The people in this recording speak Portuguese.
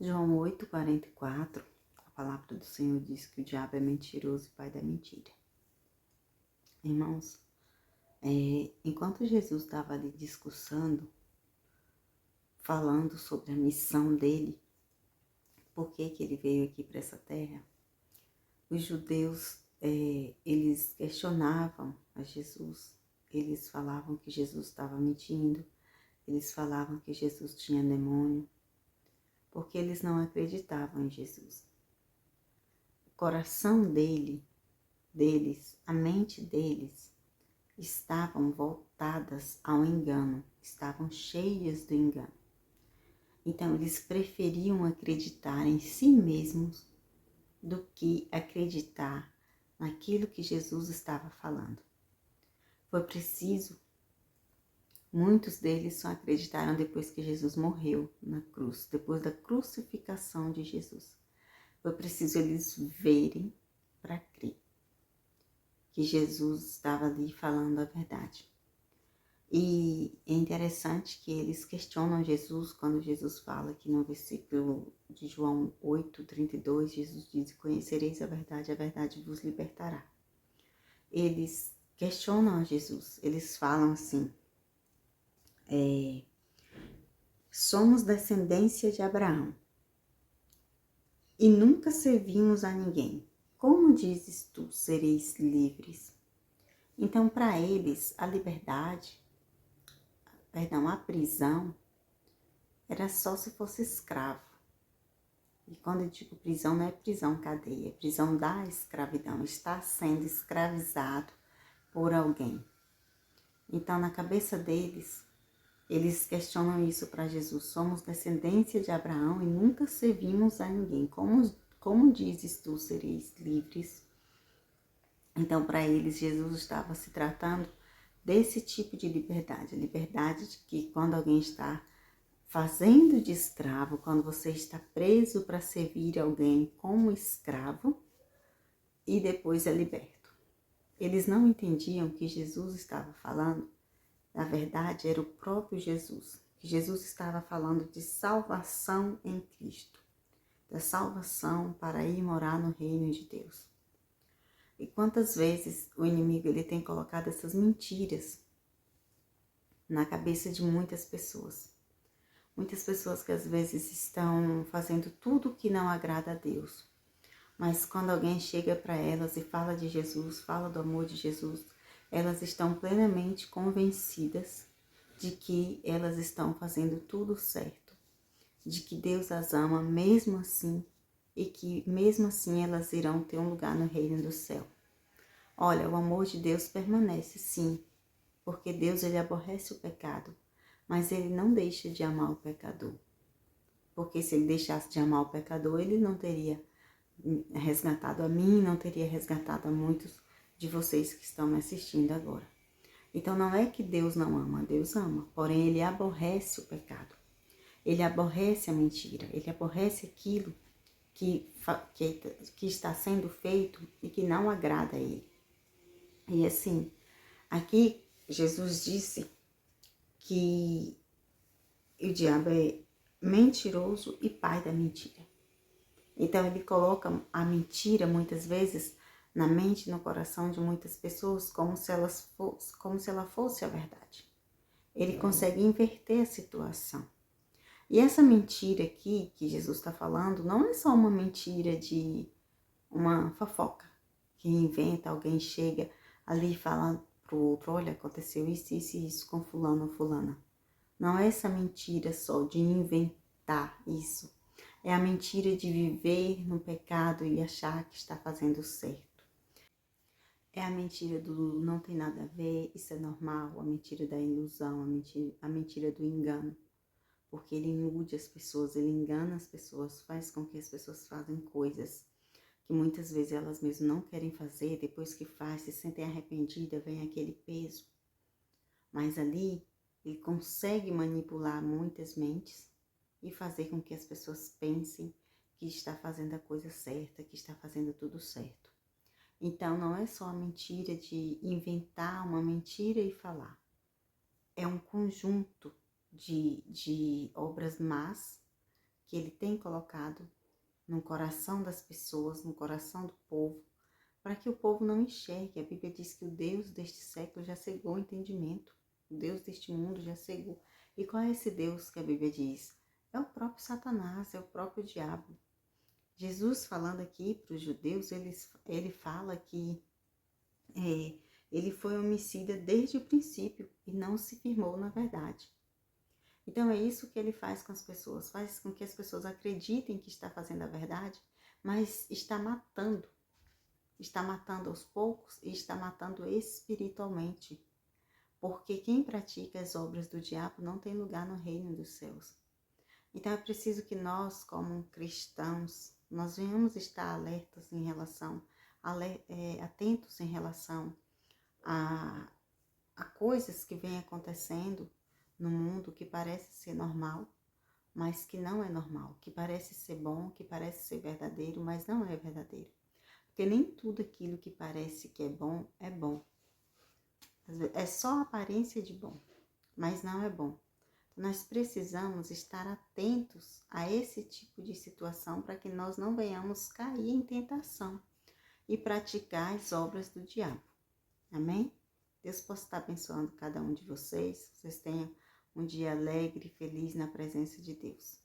João 8,44, a palavra do Senhor diz que o diabo é mentiroso e pai da mentira. Irmãos, enquanto Jesus estava ali discursando, falando sobre a missão dele, por que ele veio aqui para essa terra, os judeus, eles questionavam a Jesus, eles falavam que Jesus estava mentindo, eles falavam que Jesus tinha demônio, porque eles não acreditavam em Jesus. O coração deles, a mente deles, estavam voltadas ao engano, estavam cheias do engano. Então, eles preferiam acreditar em si mesmos do que acreditar naquilo que Jesus estava falando. Foi preciso, muitos deles só acreditaram depois que Jesus morreu na cruz, depois da crucificação de Jesus. Foi preciso eles verem para crer que Jesus estava ali falando a verdade. E é interessante que eles questionam Jesus quando Jesus fala que no versículo de João 8,32, Jesus diz: conhecereis a verdade vos libertará. Eles questionam a Jesus, eles falam assim, somos descendência de Abraão e nunca servimos a ninguém. Como dizes tu, sereis livres? Então, para eles, a prisão era só se fosse escravo. E quando eu digo prisão, não é prisão cadeia, é prisão da escravidão, está sendo escravizado por alguém. Então, na cabeça deles, eles questionam isso para Jesus. Somos descendência de Abraão e nunca servimos a ninguém. Como dizes tu, sereis livres? Então, para eles, Jesus estava se tratando desse tipo de liberdade. A liberdade de que quando alguém está fazendo de escravo, quando você está preso para servir alguém como escravo e depois é liberto. Eles não entendiam que Jesus estava falando, na verdade era o próprio Jesus, que Jesus estava falando de salvação em Cristo, da salvação para ir morar no reino de Deus. E quantas vezes o inimigo ele tem colocado essas mentiras na cabeça de muitas pessoas. Muitas pessoas que às vezes estão fazendo tudo que não agrada a Deus. Mas quando alguém chega para elas e fala de Jesus, fala do amor de Jesus, elas estão plenamente convencidas de que elas estão fazendo tudo certo, de que Deus as ama mesmo assim e que mesmo assim elas irão ter um lugar no reino do céu. Olha, o amor de Deus permanece sim, porque Deus ele aborrece o pecado, mas ele não deixa de amar o pecador. Porque se ele deixasse de amar o pecador, ele não teria resgatado a mim, não teria resgatado a muitos de vocês que estão me assistindo agora. Então não é que Deus não ama, Deus ama, porém ele aborrece o pecado. Ele aborrece a mentira, ele aborrece aquilo que está sendo feito e que não agrada a ele. E assim, aqui Jesus disse que o diabo é mentiroso e pai da mentira. Então ele coloca a mentira muitas vezes na mente e no coração de muitas pessoas como se ela fosse a verdade. Ele consegue inverter a situação. E essa mentira aqui que Jesus está falando não é só uma mentira de uma fofoca que inventa, alguém chega ali e fala pro outro, olha, aconteceu isso, isso e isso com fulano ou fulana. Não é essa mentira só de inventar isso. É a mentira de viver no pecado e achar que está fazendo certo. É a mentira do não tem nada a ver, isso é normal, a mentira da ilusão, a mentira do engano. Porque ele ilude as pessoas, ele engana as pessoas, faz com que as pessoas façam coisas que muitas vezes elas mesmas não querem fazer, depois que faz, se sentem arrependidas, vem aquele peso. Mas ali, ele consegue manipular muitas mentes e fazer com que as pessoas pensem que está fazendo a coisa certa, que está fazendo tudo certo. Então, não é só a mentira de inventar uma mentira e falar. É um conjunto de obras más que ele tem colocado no coração das pessoas, no coração do povo, para que o povo não enxergue. A Bíblia diz que o Deus deste século já cegou o entendimento, o Deus deste mundo já cegou. E qual é esse Deus que a Bíblia diz? É o próprio Satanás, é o próprio diabo. Jesus falando aqui para os judeus, ele fala que ele foi homicida desde o princípio e não se firmou na verdade. Então é isso que ele faz com as pessoas, faz com que as pessoas acreditem que está fazendo a verdade, mas está matando aos poucos e está matando espiritualmente, porque quem pratica as obras do diabo não tem lugar no reino dos céus. Então é preciso que nós, como cristãos, nós venhamos estar alertas em relação, atentos em relação a coisas que vêm acontecendo no mundo que parece ser normal, mas que não é normal, que parece ser bom, que parece ser verdadeiro, mas não é verdadeiro. Porque nem tudo aquilo que parece que é bom, é bom. É só aparência de bom, mas não é bom. Nós precisamos estar atentos a esse tipo de situação para que nós não venhamos cair em tentação e praticar as obras do diabo. Amém? Deus possa estar abençoando cada um de vocês. Vocês tenham um dia alegre e feliz na presença de Deus.